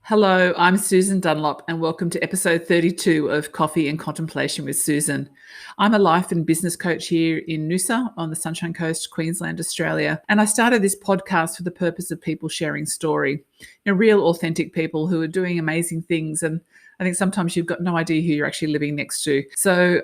Hello, I'm Susan Dunlop, and welcome to episode 32 of Coffee and Contemplation with Susan. I'm a life and business coach here in Noosa on the Sunshine Coast, Queensland, Australia. And I started this podcast for the purpose of people sharing story, real authentic people who are doing amazing things. And I think sometimes you've got no idea who you're actually living next to. So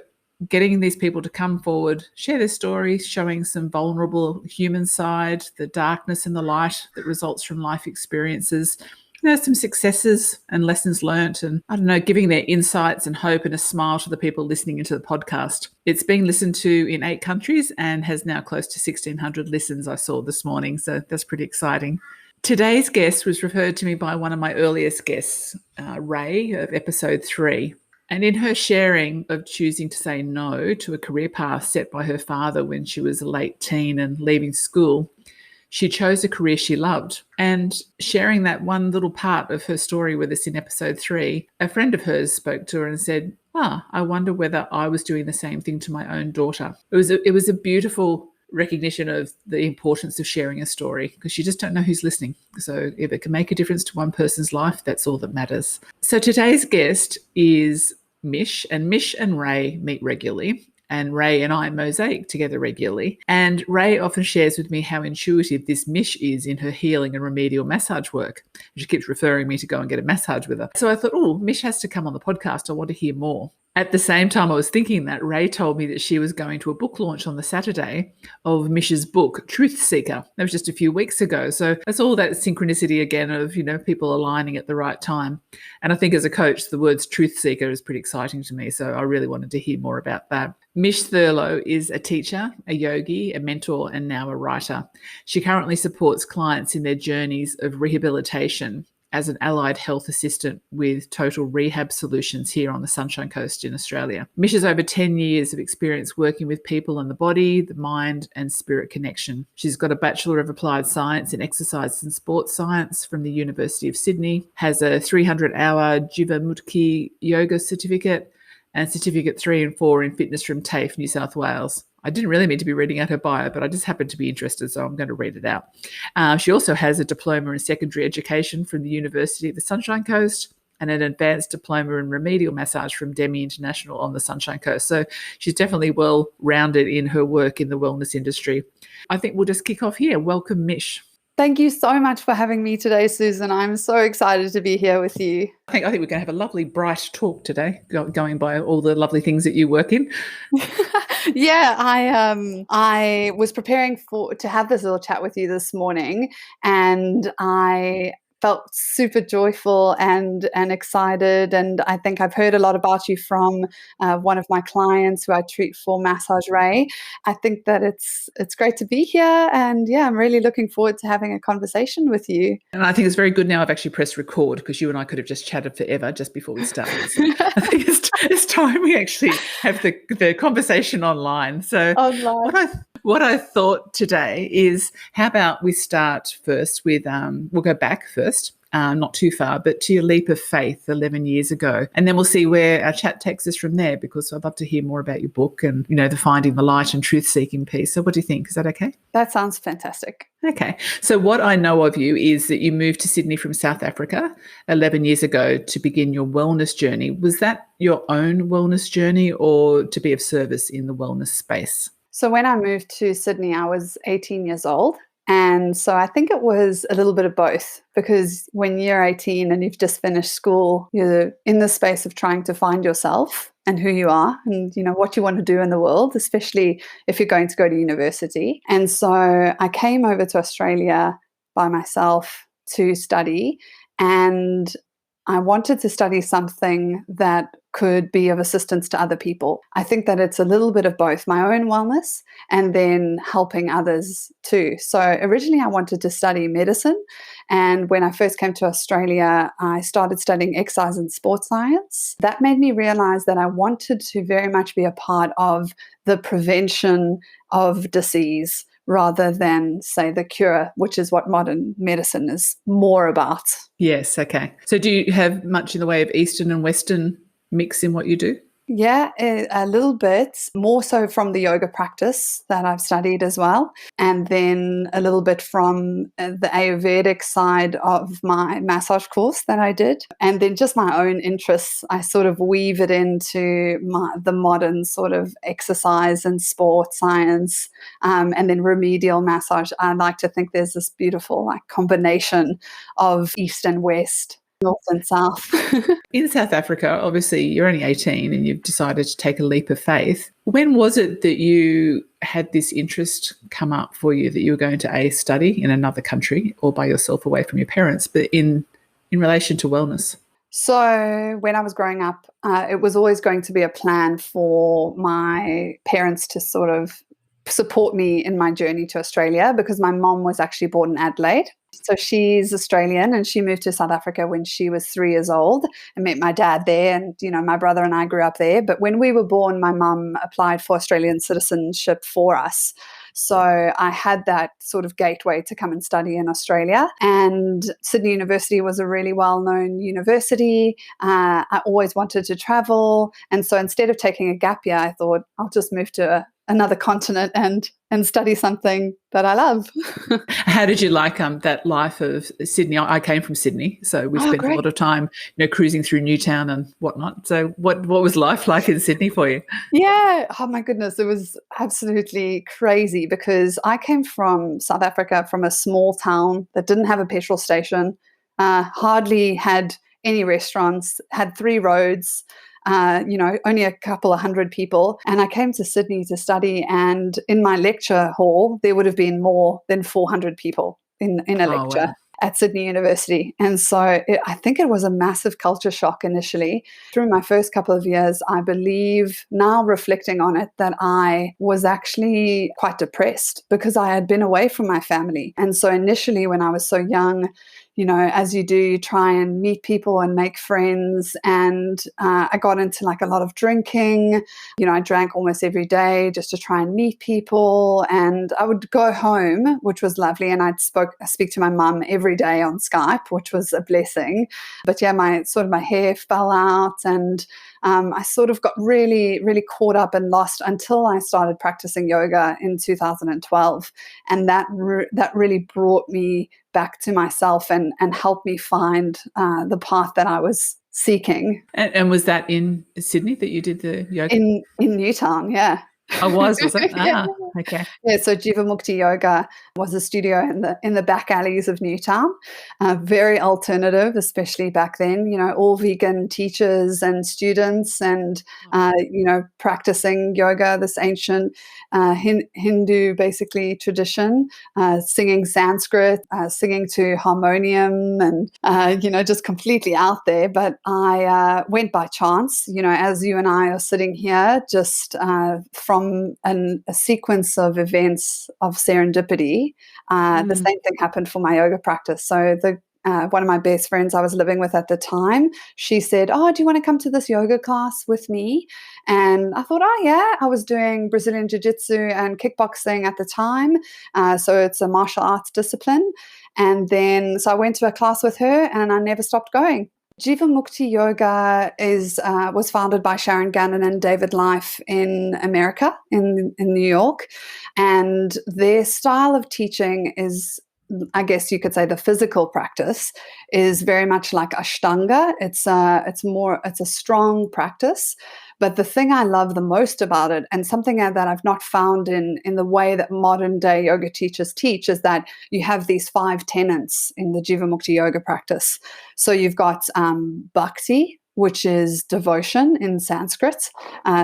getting these people to come forward, share their story, showing some vulnerable human side, the darkness and the light that results from life experiences, some successes and lessons learnt, and giving their insights and hope and a smile to the people listening into the podcast. It's being listened to in 8 countries and has now close to 1,600 listens, I saw this morning. So that's pretty exciting. Today's guest was referred to me by one of my earliest guests, Ray, of episode 3. And in her sharing of choosing to say no to a career path set by her father when she was a late teen and leaving school, she chose a career she loved. And sharing that one little part of her story with us in episode 3, a friend of hers spoke to her and said, I wonder whether I was doing the same thing to my own daughter. It was a beautiful recognition of the importance of sharing a story, because you just don't know who's listening. So if it can make a difference to one person's life, that's all that matters. So today's guest is Mish, and Mish and Ray meet regularly. And Ray and I mosaic together regularly. And Ray often shares with me how intuitive this Mish is in her healing and remedial massage work. She keeps referring me to go and get a massage with her. So I thought, Mish has to come on the podcast. I want to hear more. At the same time I was thinking that, Ray told me that she was going to a book launch on the Saturday of Mish's book, Truth Seeker. That was just a few weeks ago. So that's all that synchronicity again of, people aligning at the right time. And I think as a coach, the words truth seeker is pretty exciting to me. So I really wanted to hear more about that. Mish Thurlow is a teacher, a yogi, a mentor, and now a writer. She currently supports clients in their journeys of rehabilitation as an allied health assistant with Total Rehab Solutions here on the Sunshine Coast in Australia. Mish has over 10 years of experience working with people and the body, the mind and spirit connection. She's got a Bachelor of Applied Science in Exercise and Sports Science from the University of Sydney, has a 300-hour Jivamukti yoga certificate, and Certificate 3 and 4 in fitness from TAFE, New South Wales. I didn't really mean to be reading out her bio, but I just happened to be interested, so I'm going to read it out. She also has a diploma in secondary education from the University of the Sunshine Coast and an advanced diploma in remedial massage from Demi International on the Sunshine Coast. So she's definitely well-rounded in her work in the wellness industry. I think we'll just kick off here. Welcome, Mish. Thank you so much for having me today, Susan. I'm so excited to be here with you. I think we're going to have a lovely, bright talk today, going by all the lovely things that you work in. Yeah, I was preparing to have this little chat with you this morning, and I felt super joyful and excited. And I think I've heard a lot about you from one of my clients who I treat for Massage Ray. I think that it's great to be here. And yeah, I'm really looking forward to having a conversation with you. And I think it's very good now I've actually pressed record, because you and I could have just chatted forever just before we started. So I think it's time we actually have the conversation online. So what I thought today is, how about we start first with, we'll go back first, not too far, but to your leap of faith 11 years ago. And then we'll see where our chat takes us from there, because I'd love to hear more about your book and, the finding the light and truth-seeking piece. So what do you think? Is that okay? That sounds fantastic. Okay. So what I know of you is that you moved to Sydney from South Africa 11 years ago to begin your wellness journey. Was that your own wellness journey, or to be of service in the wellness space? So when I moved to Sydney, I was 18 years old. And so I think it was a little bit of both, because when you're 18 and you've just finished school, you're in the space of trying to find yourself and who you are and, what you want to do in the world, especially if you're going to go to university. And so I came over to Australia by myself to study, and I wanted to study something that could be of assistance to other people. I think that it's a little bit of both, my own wellness and then helping others too. So originally I wanted to study medicine. And when I first came to Australia, I started studying exercise and sports science. That made me realize that I wanted to very much be a part of the prevention of disease, rather than, say, the cure, which is what modern medicine is more about. Yes, okay. So do you have much in the way of Eastern and Western mix in what you do? Yeah, a little bit, more so from the yoga practice that I've studied as well, and then a little bit from the Ayurvedic side of my massage course that I did, and then just my own interests. I sort of weave it into the modern sort of exercise and sport science, and then remedial massage. I like to think there's this beautiful like combination of East and West, North and South. In South Africa, obviously, you're only 18 and you've decided to take a leap of faith. When was it that you had this interest come up for you that you were going to study in another country or by yourself away from your parents, but in relation to wellness? So when I was growing up, it was always going to be a plan for my parents to sort of support me in my journey to Australia, because my mom was actually born in Adelaide. So she's Australian and she moved to South Africa when she was 3 years old and met my dad there. And, my brother and I grew up there. But when we were born, my mum applied for Australian citizenship for us. So I had that sort of gateway to come and study in Australia. And Sydney University was a really well-known university. I always wanted to travel. And so instead of taking a gap year, I thought I'll just move to another continent and study something that I love. How did you like that life of Sydney? I came from Sydney, so we spent a lot of time, cruising through Newtown and whatnot. So what was life like in Sydney for you? Yeah. Oh my goodness. It was absolutely crazy because I came from South Africa, from a small town that didn't have a petrol station, hardly had any restaurants, had 3 roads, only a couple of hundred people. And I came to Sydney to study, and in my lecture hall, there would have been more than 400 people in a lecture. Wow. At Sydney University. And so I think it was a massive culture shock initially. Through my first couple of years, I believe, now reflecting on it, that I was actually quite depressed because I had been away from my family. And so initially, when I was so young, as you do, you try and meet people and make friends. And I got into like a lot of drinking. I drank almost every day just to try and meet people. And I would go home, which was lovely. And I'd speak to my mum every day on Skype, which was a blessing. But yeah, my hair fell out, and I sort of got really, really caught up and lost until I started practicing yoga in 2012. And that really brought me back to myself and helped me find the path that I was seeking. And was that in Sydney that you did the yoga? In Newtown, yeah. I was it? Yeah. Okay. Yeah, so Jivamukti Yoga was a studio in the back alleys of Newtown. Very alternative, especially back then. All vegan teachers and students, and practicing yoga, this ancient Hindu basically tradition, singing Sanskrit, singing to harmonium, and just completely out there. But I went by chance. As you and I are sitting here, just from a sequence of events of serendipity, the same thing happened for my yoga practice. So one of my best friends I was living with at the time, she said, "Oh, do you want to come to this yoga class with me?" And I thought, "Oh yeah," I was doing Brazilian Jiu-Jitsu and kickboxing at the time. So it's a martial arts discipline. And then, so I went to a class with her and I never stopped going. Jivamukti Yoga was founded by Sharon Gannon and David Life in America, in New York. And their style of teaching is, I guess you could say, the physical practice is very much like Ashtanga. It's a strong practice. But the thing I love the most about it, and something that I've not found in the way that modern day yoga teachers teach, is that you have these 5 tenets in the Jivamukti Yoga practice. So you've got bhakti, which is devotion in Sanskrit.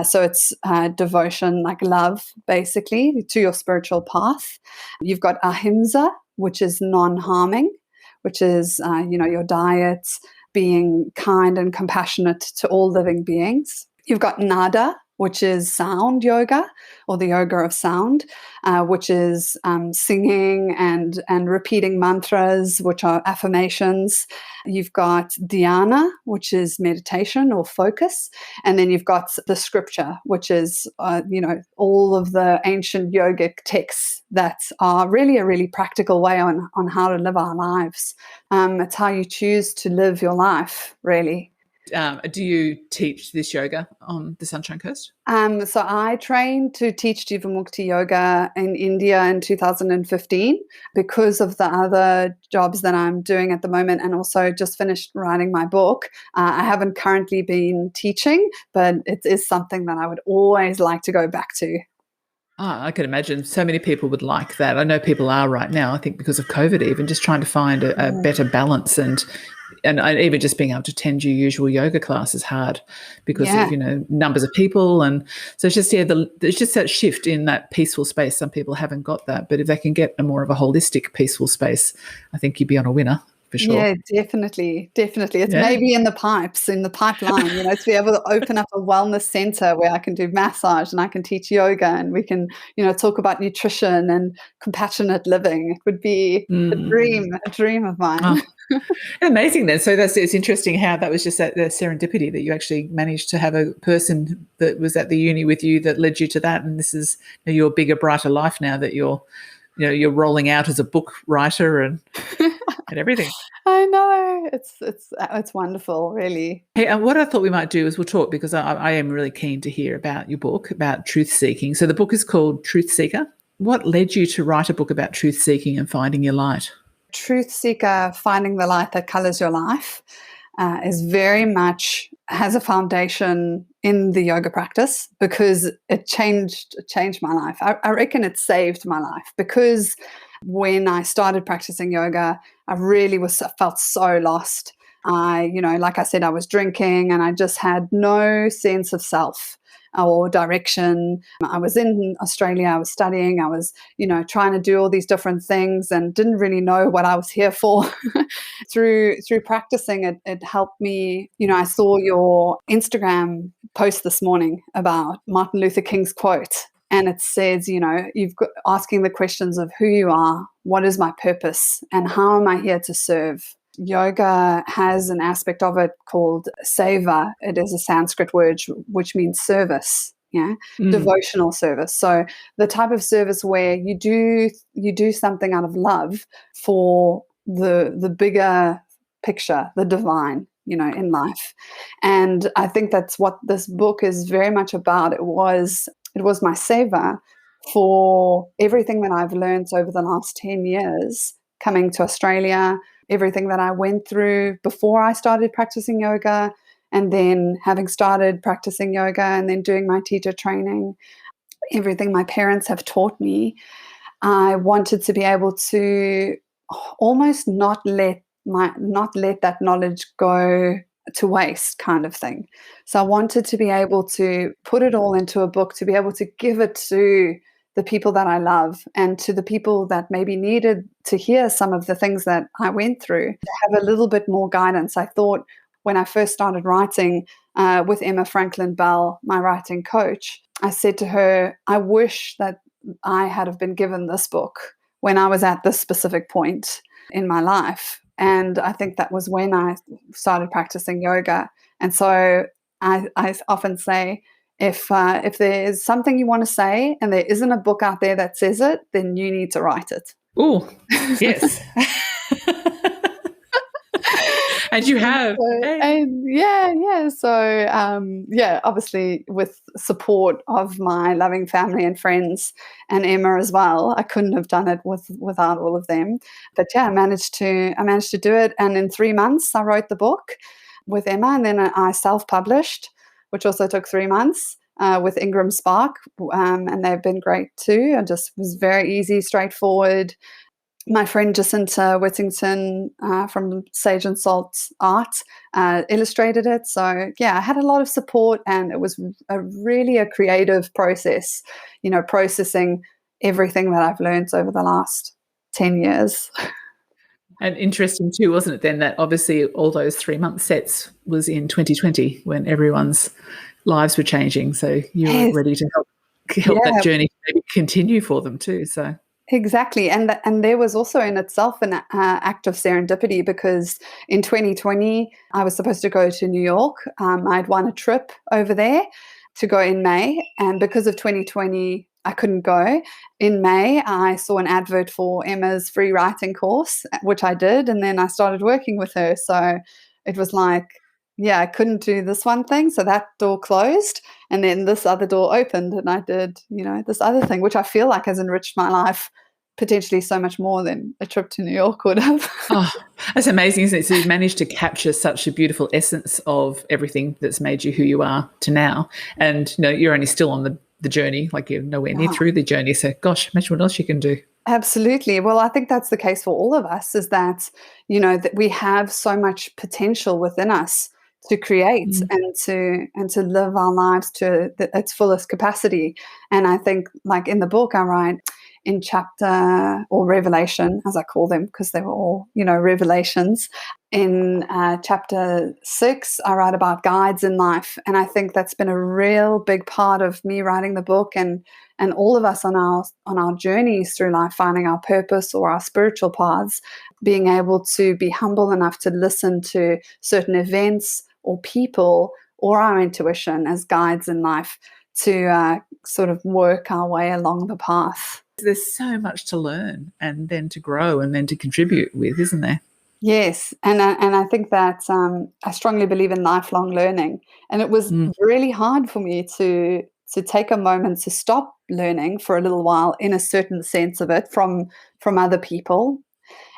So it's devotion, like love, basically, to your spiritual path. You've got ahimsa, which is non-harming, which is, your diet, being kind and compassionate to all living beings. You've got nada, which is sound yoga, or the yoga of sound, which is singing and repeating mantras, which are affirmations. You've got dhyana, which is meditation or focus. And then you've got the scripture, which is, all of the ancient yogic texts that are really a really practical way on how to live our lives. It's how you choose to live your life, really. Do you teach this yoga on the Sunshine Coast? So I trained to teach Jivamukti yoga in India in 2015 because of the other jobs that I'm doing at the moment, and also just finished writing my book. I haven't currently been teaching, but it is something that I would always like to go back to. I can imagine so many people would like that. I know people are right now, I think because of COVID even, just trying to find a better balance and even just being able to attend your usual yoga class is hard because Yeah. of, numbers of people. And so it's just, it's just that shift in that peaceful space. Some people haven't got that, but if they can get a more of a holistic peaceful space, I think you'd be on a winner. For sure. Yeah, definitely. It's maybe in the pipeline, to be able to open up a wellness center where I can do massage and I can teach yoga and we can, talk about nutrition and compassionate living. It would be a dream of mine. Oh, amazing then. So it's interesting how that was just the serendipity that you actually managed to have a person that was at the uni with you that led you to that. And this is your bigger, brighter life now that you're rolling out as a book writer and everything. I know. It's wonderful, really. Hey, and what I thought we might do is we'll talk because I am really keen to hear about your book about truth seeking. So the book is called Truth Seeker. What led you to write a book about truth seeking and finding your light? Truth Seeker, Finding the Light That Colors Your Life, is very much has a foundation in the yoga practice because it changed my life. I reckon it saved my life because when I started practicing yoga, I really felt so lost. Like I said, I was drinking and I just had no sense of self or direction. I was in Australia, I was studying, I was, trying to do all these different things and didn't really know what I was here for. Through practicing, it helped me. I saw your Instagram post this morning about Martin Luther King's quote. And it says, you've got asking the questions of who you are, what is my purpose, and how am I here to serve? Yoga has an aspect of it called seva. It is a Sanskrit word which means service, devotional service. So the type of service where you do something out of love for the bigger picture, the divine, in life. And I think that's what this book is very much about. It was my seva for everything that I've learned over the last 10 years coming to Australia, everything that I went through before I started practicing yoga, and then having started practicing yoga and then doing my teacher training, everything my parents have taught me. I wanted to be able to almost not let that knowledge go to waste, kind of thing. So I wanted to be able to put it all into a book, to be able to give it to the people that I love and to the people that maybe needed to hear some of the things that I went through, to have a little bit more guidance. I thought when I first started writing with Emma Franklin Bell, my writing coach, I said to her, I wish that I had have been given this book when I was at this specific point in my life. And I think that was when I started practicing yoga. And so I often say, if there is something you want to say and there isn't a book out there that says it, then you need to write it. Oh, yes. And you have. So, obviously with support of my loving family and friends and Emma as well. I couldn't have done it without all of them. But I managed to do it. And in 3 months, I wrote the book with Emma, and then I self-published, which also took 3 months with Ingram Spark. And they've been great too. It just was very easy, straightforward. My friend Jacinta Whittington from Sage and Salt Art illustrated it. So, I had a lot of support, and it was really a creative process, processing everything that I've learned over the last 10 years. And interesting too, wasn't it then, that obviously all those 3-month sets was in 2020 when everyone's lives were changing. So you were ready to help that journey maybe continue for them too. So. Exactly. And there was also in itself an act of serendipity, because in 2020, I was supposed to go to New York. I'd won a trip over there to go in May. And because of 2020, I couldn't go. In May, I saw an advert for Emma's free writing course, which I did. And then I started working with her. So it was like I couldn't do this one thing, so that door closed, and then this other door opened, and I did, this other thing, which I feel like has enriched my life potentially so much more than a trip to New York would have. Oh, that's amazing, isn't it? So you've managed to capture such a beautiful essence of everything that's made you who you are to now. And you're only still on the journey, like you're nowhere near through the journey. So gosh, imagine what else you can do. Absolutely. Well, I think that's the case for all of us, is that, that we have so much potential within us to create and to live our lives to its fullest capacity. And I think, like in the book I write, in chapter, or revelation, as I call them, because they were all, revelations. In chapter 6, I write about guides in life. And I think that's been a real big part of me writing the book, and all of us on our journeys through life, finding our purpose or our spiritual paths, being able to be humble enough to listen to certain events or people or our intuition as guides in life to sort of work our way along the path. There's so much to learn and then to grow and then to contribute with, isn't there? Yes, and I think that I strongly believe in lifelong learning, and it was really hard for me to take a moment to stop learning for a little while, in a certain sense of it, from other people,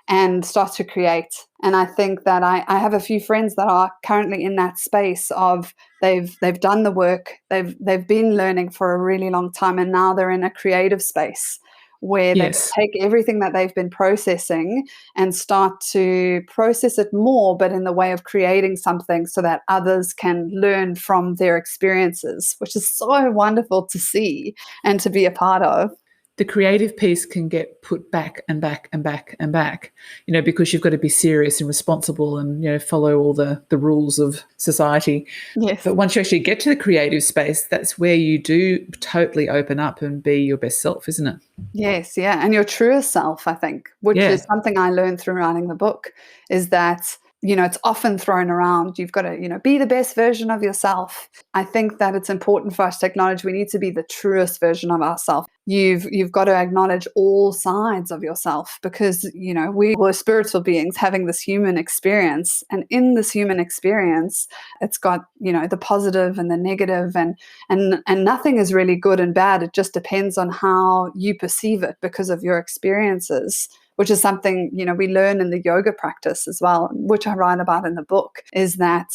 and start to create. And I think that I have a few friends that are currently in that space of they've done the work, they've been learning for a really long time, and now they're in a creative space where they take everything that they've been processing and start to process it more, but in the way of creating something so that others can learn from their experiences, which is so wonderful to see and to be a part of. The creative piece can get put back and back and back and back, because you've got to be serious and responsible and, follow all the rules of society. Yes. But once you actually get to the creative space, that's where you do totally open up and be your best self, isn't it? Yes, yeah. And your truest self, I think, which is something I learned through writing the book, is that, it's often thrown around. You've got to, be the best version of yourself. I think that it's important for us to acknowledge we need to be the truest version of ourselves. You've got to acknowledge all sides of yourself, because, we were spiritual beings having this human experience. And in this human experience, it's got, the positive and the negative, and nothing is really good and bad. It just depends on how you perceive it because of your experiences, which is something, we learn in the yoga practice as well, which I write about in the book, is that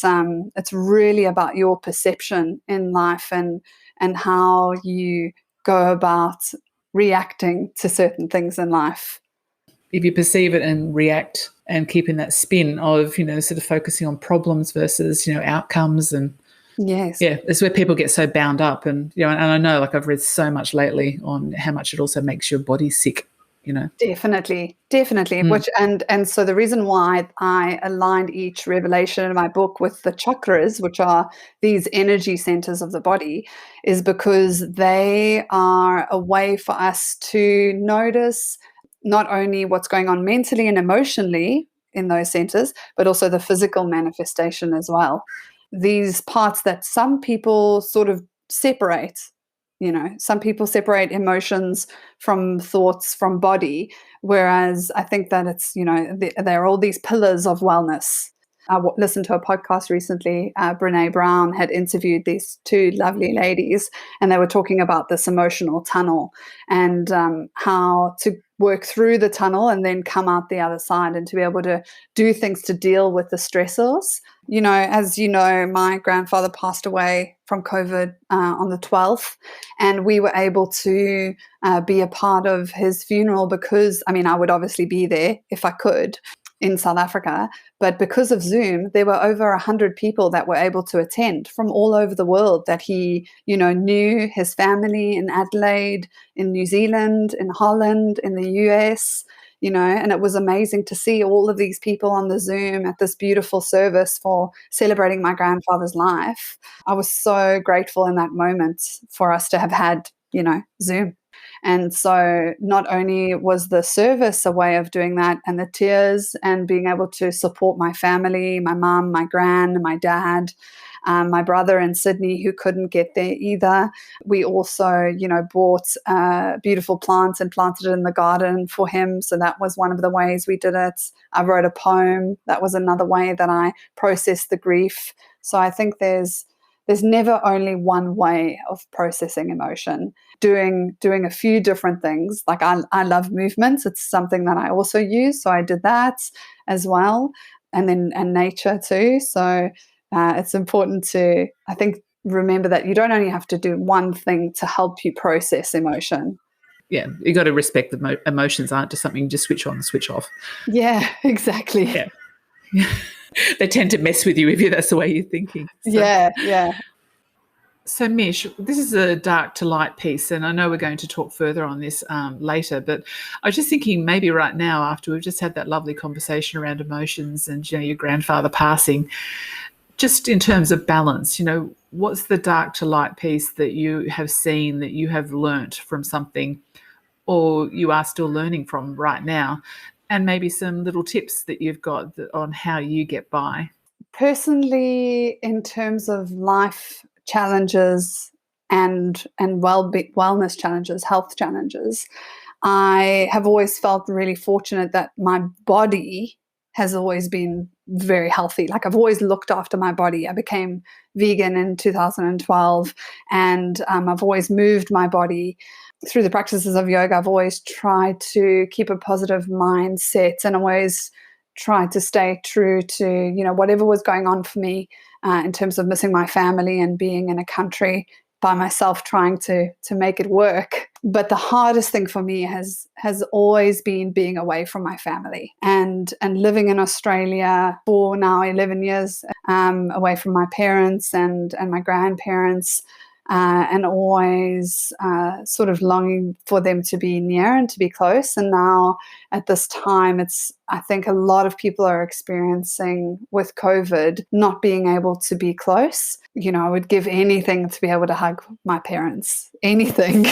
it's really about your perception in life and how you go about reacting to certain things in life. If you perceive it and react and keep in that spin of, sort of focusing on problems versus, outcomes, and it's where people get so bound up. And, and I know, like, I've read so much lately on how much it also makes your body sick. Definitely. Which and so the reason why I aligned each revelation in my book with the chakras, which are these energy centers of the body, is because they are a way for us to notice not only what's going on mentally and emotionally in those centers, but also the physical manifestation as well. These parts that some people sort of separate. Some people separate emotions from thoughts from body, whereas I think that it's, there are all these pillars of wellness. I listened to a podcast recently. Brene Brown had interviewed these two lovely ladies, and they were talking about this emotional tunnel and how to work through the tunnel and then come out the other side, and to be able to do things to deal with the stressors. As you know, my grandfather passed away from COVID on the 12th, and we were able to be a part of his funeral because, I would obviously be there if I could in South Africa, but because of Zoom, there were over 100 people that were able to attend from all over the world that he, knew, his family in Adelaide, in New Zealand, in Holland, in the US, and it was amazing to see all of these people on the Zoom at this beautiful service for celebrating my grandfather's life. I was so grateful in that moment for us to have had, Zoom. And so not only was the service a way of doing that, and the tears and being able to support my family, my mum, my gran, my dad, My brother in Sydney, who couldn't get there either. We also, bought beautiful plants and planted it in the garden for him. So that was one of the ways we did it. I wrote a poem. That was another way that I processed the grief. So I think there's never only one way of processing emotion. Doing a few different things. Like I love movements. It's something that I also use. So I did that as well. And nature too. So it's important to, I think, remember that you don't only have to do one thing to help you process emotion. Yeah, you got to respect the emotions aren't just something you just switch on and switch off. Yeah, exactly. Yeah. They tend to mess with you if that's the way you're thinking. So. Yeah. So, Mish, this is a dark to light piece, and I know we're going to talk further on this later, but I was just thinking maybe right now, after we've just had that lovely conversation around emotions and your grandfather passing, just in terms of balance, what's the dark to light piece that you have seen, that you have learnt from something, or you are still learning from right now, and maybe some little tips that you've got on how you get by? Personally, in terms of life challenges and wellness challenges, health challenges, I have always felt really fortunate that my body has always been very healthy. Like I've always looked after my body. I became vegan in 2012, and I've always moved my body through the practices of yoga. I've always tried to keep a positive mindset and always tried to stay true to, whatever was going on for me in terms of missing my family and being in a country by myself trying to make it work. But the hardest thing for me has always been being away from my family and living in Australia for now 11 years, away from my parents and my grandparents, and always sort of longing for them to be near and to be close. And now at this time, I think a lot of people are experiencing with COVID not being able to be close. I would give anything to be able to hug my parents, anything.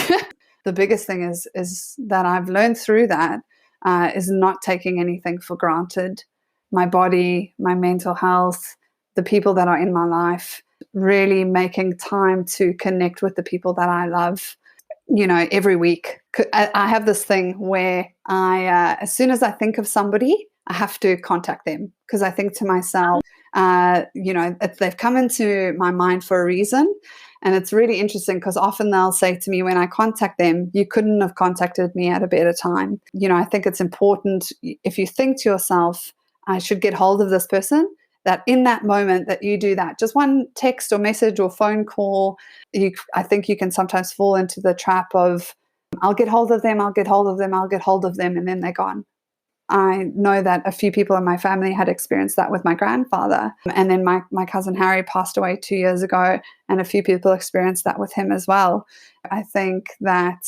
The biggest thing is that I've learned through that is not taking anything for granted. My body, my mental health, the people that are in my life, really making time to connect with the people that I love, every week. I have this thing where as soon as I think of somebody, I have to contact them, because I think to myself, they've come into my mind for a reason. And it's really interesting because often they'll say to me when I contact them, you couldn't have contacted me at a better time. I think it's important, if you think to yourself, I should get hold of this person, that in that moment that you do that, just one text or message or phone call, I think you can sometimes fall into the trap of, I'll get hold of them, and then they're gone. I know that a few people in my family had experienced that with my grandfather. And then my cousin Harry passed away 2 years ago, and a few people experienced that with him as well. I think that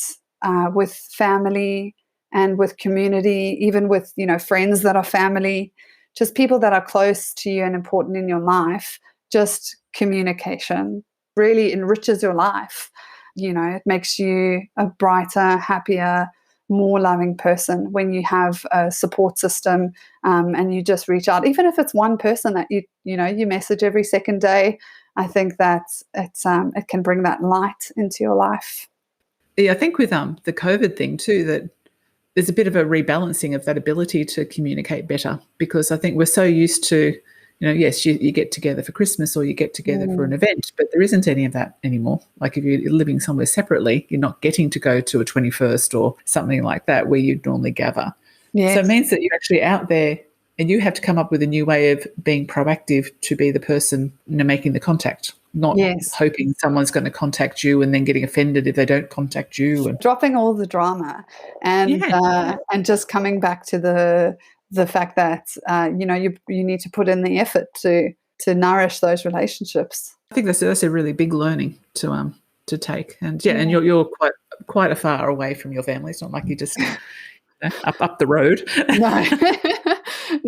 with family and with community, even with, friends that are family, just people that are close to you and important in your life, just communication really enriches your life. It makes you a brighter, happier, more loving person when you have a support system, and you just reach out, even if it's one person that you message every second day. I think that it can bring that light into your life. Yeah, I think with the COVID thing too, that there's a bit of a rebalancing of that ability to communicate better, because I think we're so used to, yes, you get together for Christmas or you get together for an event, but there isn't any of that anymore. Like if you're living somewhere separately, you're not getting to go to a 21st or something like that where you'd normally gather. Yes. So it means that you're actually out there and you have to come up with a new way of being proactive to be the person making the contact, not hoping someone's going to contact you and then getting offended if they don't contact you. And dropping all the drama and just coming back to the fact that you need to put in the effort to nourish those relationships. I think that's a really big learning to take. And and you're quite a far away from your family. It's not like you just up the road.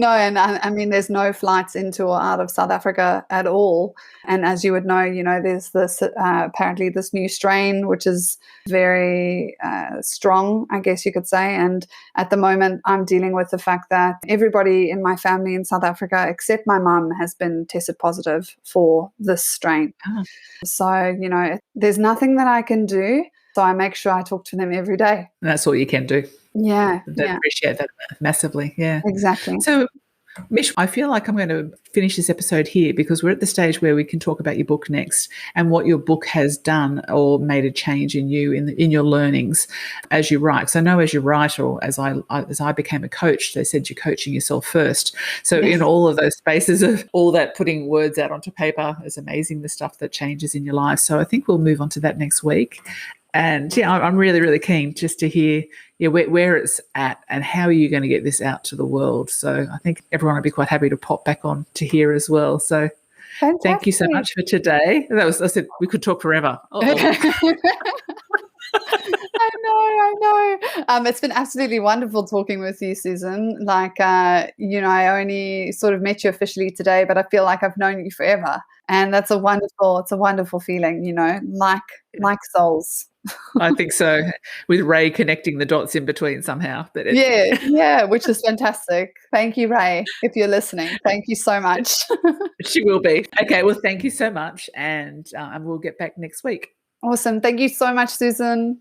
No, and I mean, there's no flights into or out of South Africa at all. And as you would know, there's this apparently this new strain which is very strong, I guess you could say. And at the moment, I'm dealing with the fact that everybody in my family in South Africa, except my mum, has been tested positive for this strain. Ah, So there's nothing that I can do. So I make sure I talk to them every day. that's all you can do. Yeah, They yeah, appreciate that massively. Yeah. exactly. So, Mish, I feel like I'm going to finish this episode here because we're at the stage where we can talk about your book next and what your book has done or made a change in you in your learnings as you write. Because I know as you write, or as I became a coach, they said you're coaching yourself first. So in all of those spaces of all that putting words out onto paper is amazing, the stuff that changes in your life. So I think we'll move on to that next week. And yeah, I'm really, really keen just to hear where it's at and how are you going to get this out to the world. So I think everyone would be quite happy to pop back on to hear as well. So Fantastic. Thank you so much for today. I said we could talk forever. I know. It's been absolutely wonderful talking with you, Susan. Like, I only sort of met you officially today, but I feel like I've known you forever. And it's a wonderful feeling, like souls. I think so. With Ray connecting the dots in between somehow. But yeah, which is fantastic. Thank you, Ray, if you're listening. Thank you so much. She will be. Okay, well, thank you so much. And we'll get back next week. Awesome. Thank you so much, Susan.